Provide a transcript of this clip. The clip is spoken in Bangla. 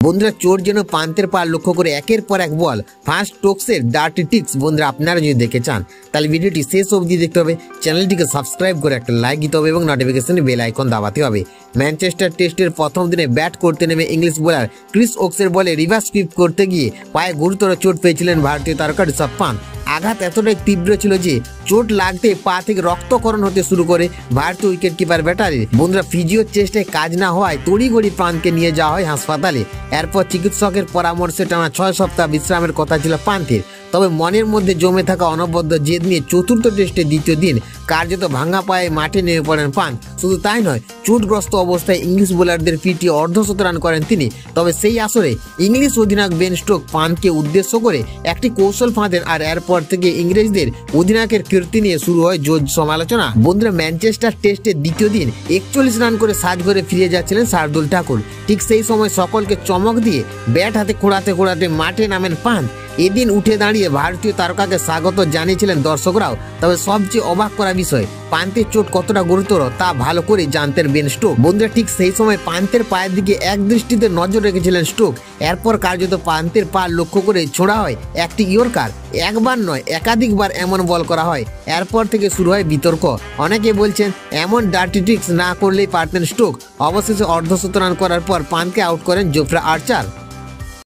বন্ধুরা চোট যেন পান্তের পা লক্ষ্য করে একের পর এক বল। ফার্স্ট স্টোকসের ডার্টি টিক্স বন্ধুরা আপনারা যদি দেখতে চান তাহলে ভিডিওটি শেষ অবধি দেখতে হবে, চ্যানেলটিকে সাবস্ক্রাইব করে একটা লাইক দিতে হবে এবং নোটিফিকেশন বেল আইকন দাবাতে হবে। ম্যানচেস্টার টেস্টের প্রথম দিনে ব্যাট করতে নেমে ইংলিশ বোলার ক্রিস ওকসের বলে রিভার্স সুইপ করতে গিয়ে পায়ে গুরুতর চোট পেয়েছিলেন ভারতীয় তারকা ঋষভ পান্ত। আঘাত এতটাই তীব্র ছিল যে চোট লাগতে পা থেকে রক্তক্ষরণ হতে শুরু করে ভারতীয় উইকেট কিপার ব্যাটারের। বন্ধুরা ফিজিওর চেষ্টায় কাজ না হওয়ায় তড়িঘড়ি পান্তকে নিয়ে যাওয়া হয় হাসপাতালে। এরপর চিকিৎসকের পরামর্শে টানা 6 সপ্তাহ বিশ্রামের কথা ছিল পান্তের। তবে মনের মধ্যে জমে থাকা অনবদ্য জেদ নিয়ে চতুর্থ টেস্টের দ্বিতীয় দিন কার্যত ভাঙা পায়ে মাঠে নেমে পড়েন পান্ত। শুধু তাই নয়, চোটগ্রস্ত অবস্থায় ইংলিশ বোলারদের পিটিয়ে অর্ধশত রান করেন তিনি। তবে সেই আসরে ইংলিশ অধিনায়ক বেন স্টোক পান্তকে উদ্দেশ্য করে একটি কৌশল ফাঁদেন, আর এরপর থেকে ইংরেজদের অধিনায়কের কীর্তি নিয়ে শুরু হয় জোর সমালোচনা। বন্ধুরা ম্যানচেস্টার টেস্টের দ্বিতীয় দিন 41 রান করে সাজঘরে ফিরে যাচ্ছিলেন শার্দুল ঠাকুর। ঠিক সেই সময় সকলকে চমক দিয়ে ব্যাট হাতে খোঁড়াতে খোঁড়াতে মাঠে নামেন পান্ত। এদিন উঠে দাঁড়িয়ে ভারতীয় তারকাকে স্বাগত জানিয়েছিলেন দর্শকরাও। তবে সবচেয়ে অবাক করা বিষয়, পান্তের চোট কতটা গুরুতর তা ভালো করে জানতেন বেন স্টোক। বন্ধুরা ঠিক সেই সময় পান্তের পায়ের দিকে এক দৃষ্টিতে নজর রেখেছিলেন স্টোক। এরপর কার্যত পান্তের পা লক্ষ্য করে ছোড়া হয় একটি ইয়র্কার। একবার নয় একাধিকবার এমন বল করা হয়। এরপর থেকে শুরু হয় বিতর্ক। অনেকে বলছেন এমন ডার্টি ট্রিক্স না করলেই পারতেন স্টোক। অবশেষে অর্ধশত রান করার পর পান্তকে আউট করেন জোফ্রা আর্চার।